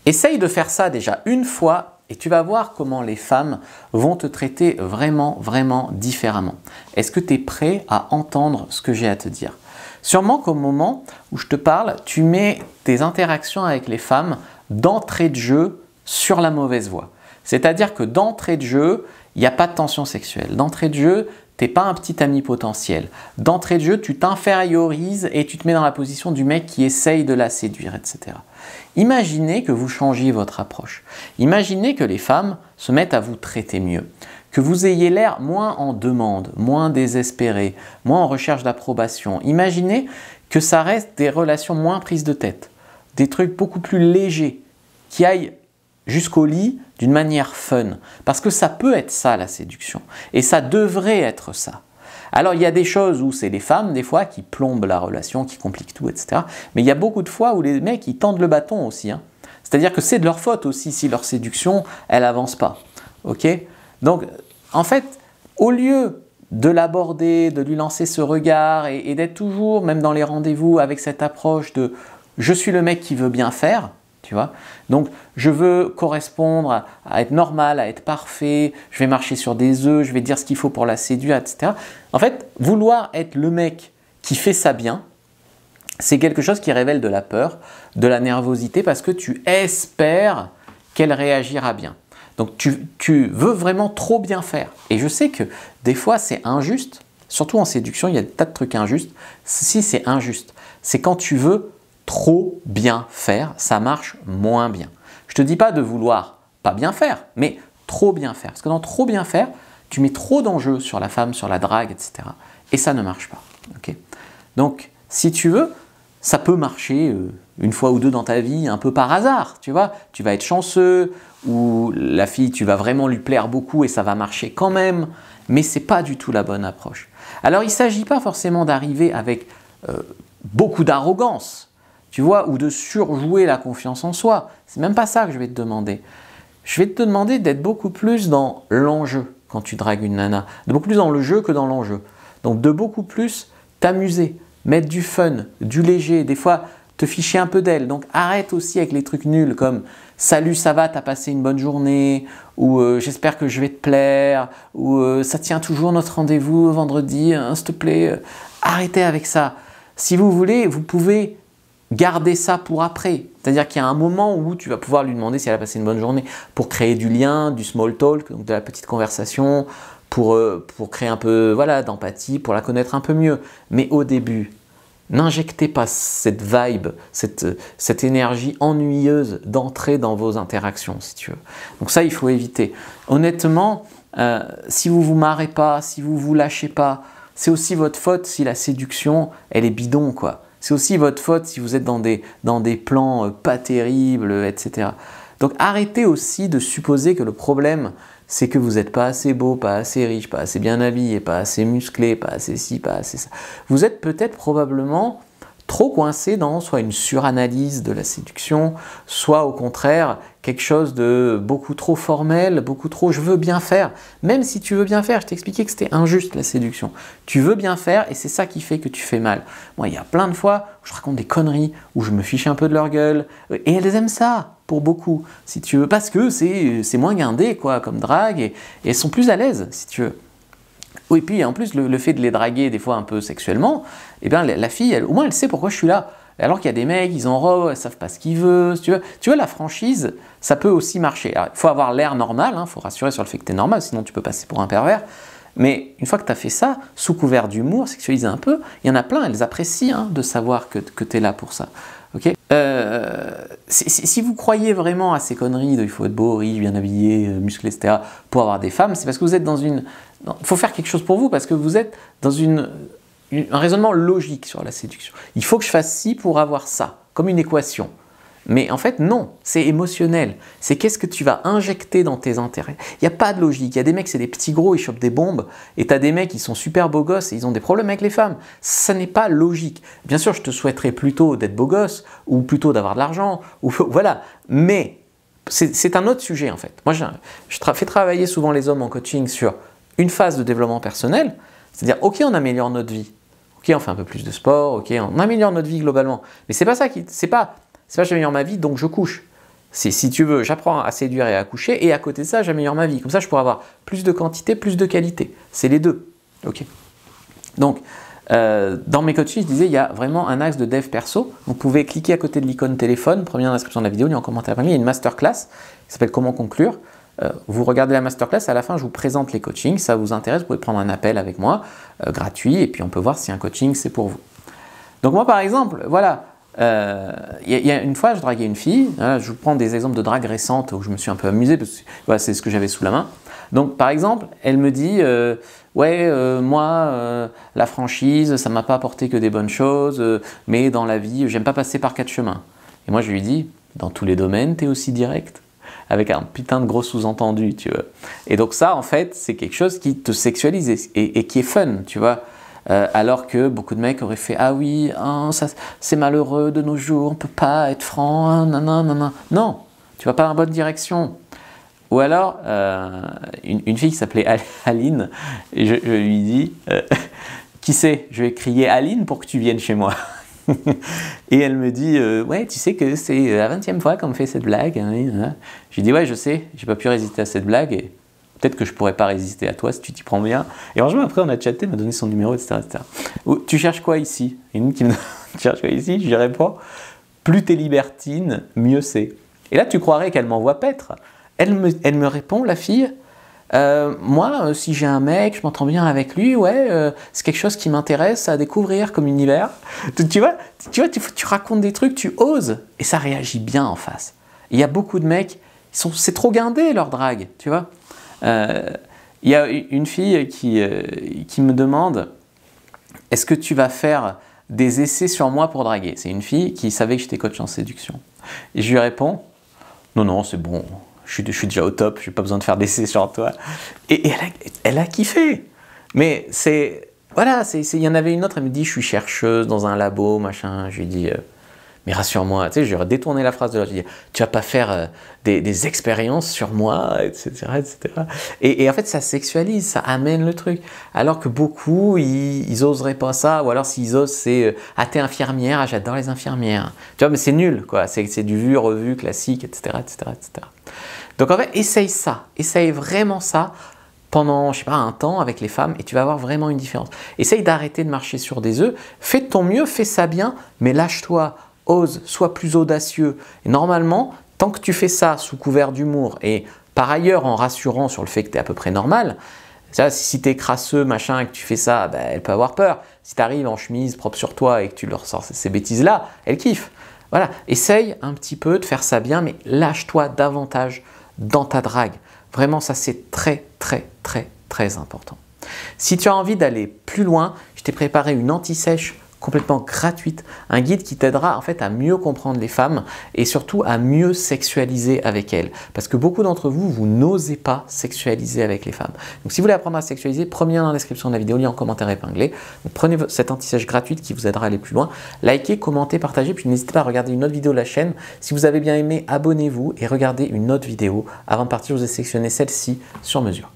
Essaye de faire ça déjà une fois et tu vas voir comment les femmes vont te traiter vraiment, vraiment différemment. Est-ce que tu es prêt à entendre ce que j'ai à te dire? Sûrement qu'au moment où je te parle, tu mets tes interactions avec les femmes d'entrée de jeu sur la mauvaise voie. C'est-à-dire que d'entrée de jeu, il n'y a pas de tension sexuelle. D'entrée de jeu, tu n'es pas un petit ami potentiel. D'entrée de jeu, tu t'infériorises et tu te mets dans la position du mec qui essaye de la séduire, etc. Imaginez que vous changiez votre approche. Imaginez que les femmes se mettent à vous traiter mieux. Que vous ayez l'air moins en demande, moins désespéré, moins en recherche d'approbation. Imaginez que ça reste des relations moins prises de tête. Des trucs beaucoup plus légers, qui aillent jusqu'au lit d'une manière fun. Parce que ça peut être ça la séduction. Et ça devrait être ça. Alors il y a des choses où c'est les femmes des fois qui plombent la relation, qui compliquent tout, etc. Mais il y a beaucoup de fois où les mecs ils tendent le bâton aussi. C'est-à-dire que c'est de leur faute aussi si leur séduction elle avance pas. Ok? Donc en fait, au lieu de l'aborder, de lui lancer ce regard et d'être toujours, même dans les rendez-vous, avec cette approche de « je suis le mec qui veut bien faire », tu vois. Donc, je veux correspondre à être normal, à être parfait, je vais marcher sur des œufs, je vais dire ce qu'il faut pour la séduire, etc. En fait, vouloir être le mec qui fait ça bien, c'est quelque chose qui révèle de la peur, de la nervosité, parce que tu espères qu'elle réagira bien. Donc, tu veux vraiment trop bien faire. Et je sais que des fois, c'est injuste, surtout en séduction, il y a des tas de trucs injustes. Si c'est injuste, c'est quand tu veux trop bien faire, ça marche moins bien. Je ne te dis pas de vouloir pas bien faire, mais trop bien faire. Parce que dans trop bien faire, tu mets trop d'enjeux sur la femme, sur la drague, etc. Et ça ne marche pas. Okay. Donc, si tu veux, ça peut marcher une fois ou deux dans ta vie, un peu par hasard, tu vois. Tu vas être chanceux, ou la fille, tu vas vraiment lui plaire beaucoup et ça va marcher quand même, mais ce n'est pas du tout la bonne approche. Alors, il ne s'agit pas forcément d'arriver avec beaucoup d'arrogance, tu vois, ou de surjouer la confiance en soi. C'est même pas ça que je vais te demander. Je vais te demander d'être beaucoup plus dans l'enjeu quand tu dragues une nana, de beaucoup plus dans le jeu que dans l'enjeu. Donc, de beaucoup plus t'amuser, mettre du fun, du léger, des fois te ficher un peu d'elle. Donc arrête aussi avec les trucs nuls comme « Salut, ça va, t'as passé une bonne journée » ou « J'espère que je vais te plaire » ou « Ça tient toujours notre rendez-vous vendredi, hein, s'il te plaît ». Arrêtez avec ça. Si vous voulez, vous pouvez garder ça pour après. C'est-à-dire qu'il y a un moment où tu vas pouvoir lui demander si elle a passé une bonne journée pour créer du lien, du small talk, donc de la petite conversation, pour créer un peu voilà, d'empathie, pour la connaître un peu mieux. Mais au début, n'injectez pas cette vibe, cette énergie ennuyeuse d'entrer dans vos interactions, si tu veux. Donc ça, il faut éviter. Honnêtement, si vous ne vous marrez pas, si vous ne vous lâchez pas, c'est aussi votre faute si la séduction, elle est bidon, quoi. C'est aussi votre faute si vous êtes dans des plans pas terribles, etc. Donc arrêtez aussi de supposer que le problème, c'est que vous n'êtes pas assez beau, pas assez riche, pas assez bien habillé, pas assez musclé, pas assez ci, pas assez ça. Vous êtes peut-être probablement trop coincé dans soit une suranalyse de la séduction, soit au contraire quelque chose de beaucoup trop formel, beaucoup trop « je veux bien faire ». Même si tu veux bien faire, je t'ai expliqué que c'était injuste la séduction. Tu veux bien faire et c'est ça qui fait que tu fais mal. Moi, il y a plein de fois où je raconte des conneries, où je me fiche un peu de leur gueule, et elles aiment ça, pour beaucoup, si tu veux, parce que c'est moins guindé, quoi, comme drague, et elles sont plus à l'aise, si tu veux. Oui, et puis en plus, le fait de les draguer des fois un peu sexuellement, eh bien, la fille, au moins, elle sait pourquoi je suis là. Alors qu'il y a des mecs, ils ont robe, ils ne savent pas ce qu'ils veulent. Si tu veux, la franchise, ça peut aussi marcher. Alors, il faut avoir l'air normal, il faut rassurer sur le fait que tu es normal, sinon tu peux passer pour un pervers. Mais une fois que tu as fait ça, sous couvert d'humour, sexualiser un peu, il y en a plein, elles apprécient de savoir que tu es là pour ça. Okay, si vous croyez vraiment à ces conneries de il faut être beau, riche, bien habillé, musclé, etc. pour avoir des femmes, c'est parce que vous êtes dans une... Il faut faire quelque chose pour vous parce que vous êtes dans un raisonnement logique sur la séduction. Il faut que je fasse ci pour avoir ça, comme une équation. Mais en fait, non, c'est émotionnel. C'est qu'est-ce que tu vas injecter dans tes intérêts. Il n'y a pas de logique. Il y a des mecs, c'est des petits gros, ils chopent des bombes. Et tu as des mecs qui sont super beaux gosses et ils ont des problèmes avec les femmes. Ça n'est pas logique. Bien sûr, je te souhaiterais plutôt d'être beau gosse ou plutôt d'avoir de l'argent. Voilà. Mais c'est un autre sujet en fait. Moi, je fais travailler souvent les hommes en coaching sur une phase de développement personnel. C'est-à-dire, ok, on améliore notre vie. Ok, on fait un peu plus de sport. Ok, on améliore notre vie globalement. Mais c'est pas ça qui... C'est pas j'améliore ma vie, donc je couche. Si tu veux, j'apprends à séduire et à coucher, et à côté de ça, j'améliore ma vie. Comme ça, je pourrais avoir plus de quantité, plus de qualité. C'est les deux. Ok. Donc, dans mes coachings, je disais, il y a vraiment un axe de dev perso. Vous pouvez cliquer à côté de l'icône téléphone, premier dans la description de la vidéo, il y a en commentaire parmi, il y a une masterclass qui s'appelle Comment conclure. Vous regardez la masterclass, à la fin, je vous présente les coachings. Ça vous intéresse, vous pouvez prendre un appel avec moi, gratuit, et puis on peut voir si un coaching, c'est pour vous. Donc moi, par exemple, voilà, il y a une fois, je draguais une fille. Voilà, je vous prends des exemples de drague récentes où je me suis un peu amusé, parce que voilà, c'est ce que j'avais sous la main. Donc, par exemple, elle me dit ouais, moi, la franchise, ça m'a pas apporté que des bonnes choses, mais dans la vie, j'aime pas passer par 4 chemins. Et moi, je lui dis, dans tous les domaines, tu es aussi direct, avec un putain de gros sous-entendu, tu vois. Et donc ça, en fait, c'est quelque chose qui te sexualise et qui est fun, tu vois. Alors que beaucoup de mecs auraient fait « Ah oui, oh, c'est malheureux de nos jours, on peut pas être franc, non, non, non, non. » Non, tu vas pas dans la bonne direction. Ou alors, une fille qui s'appelait Aline, et je lui dis qui c'est, je vais crier Aline pour que tu viennes chez moi. Et elle me dit ouais, tu sais que c'est la 20e fois qu'on me fait cette blague. Hein, hein. Je lui dis ouais, je sais, j'ai pas pu résister à cette blague et peut-être que je pourrais pas résister à toi si tu t'y prends bien. Et franchement, après, on a chatté, m'a donné son numéro, etc. etc. Tu cherches quoi ici? Et une qui me dit tu cherches quoi ici? Je lui réponds plus t'es libertine, mieux c'est. Et là, tu croirais qu'elle m'envoie paître. Elle me répond, la fille, moi, si j'ai un mec, je m'entends bien avec lui, ouais, c'est quelque chose qui m'intéresse à découvrir comme univers. Tu vois, tu racontes des trucs, tu oses, et ça réagit bien en face. Il y a beaucoup de mecs, c'est trop guindé leur drague, tu vois. Il y a une fille qui me demande, est-ce que tu vas faire des essais sur moi pour draguer? C'est une fille qui savait que j'étais coach en séduction. Et je lui réponds, non, non, c'est bon. Je suis déjà au top, je n'ai pas besoin de faire d'essais sur toi. Et elle a kiffé. Mais c'est... Voilà, il y en avait une autre, elle me dit, je suis chercheuse dans un labo, machin. Je lui dis, mais rassure-moi, tu sais, j'aurais détourné la phrase de l'autre. Je lui dis, tu vas pas faire des expériences sur moi, etc. etc. Et en fait, ça sexualise, ça amène le truc. Alors que beaucoup, ils oseraient pas ça. Ou alors, s'ils osent, c'est, ah, t'es infirmière, ah, j'adore les infirmières. Tu vois, mais c'est nul, quoi. C'est du vu, revu, classique, etc., etc., etc. Donc en fait, essaye vraiment ça pendant, je sais pas, un temps avec les femmes et tu vas avoir vraiment une différence. Essaye d'arrêter de marcher sur des œufs, fais de ton mieux, fais ça bien, mais lâche-toi, ose, sois plus audacieux. Et normalement, tant que tu fais ça sous couvert d'humour et par ailleurs en rassurant sur le fait que tu es à peu près normal, si tu es crasseux, machin, et que tu fais ça, ben, elle peut avoir peur. Si tu arrives en chemise propre sur toi et que tu leur sors ces bêtises-là, elle kiffe. Voilà, essaye un petit peu de faire ça bien, mais lâche-toi davantage dans ta drague. Vraiment, ça c'est très, très, très, très important. Si tu as envie d'aller plus loin, je t'ai préparé une anti-sèche complètement gratuite, un guide qui t'aidera en fait à mieux comprendre les femmes et surtout à mieux sexualiser avec elles. Parce que beaucoup d'entre vous, vous n'osez pas sexualiser avec les femmes. Donc si vous voulez apprendre à sexualiser, prenez lien dans la description de la vidéo, lien en commentaire épinglé. Donc, prenez cette anti-sèche gratuite qui vous aidera à aller plus loin. Likez, commentez, partagez, puis n'hésitez pas à regarder une autre vidéo de la chaîne. Si vous avez bien aimé, abonnez-vous et regardez une autre vidéo. Avant de partir, je vous ai sélectionné celle-ci sur mesure.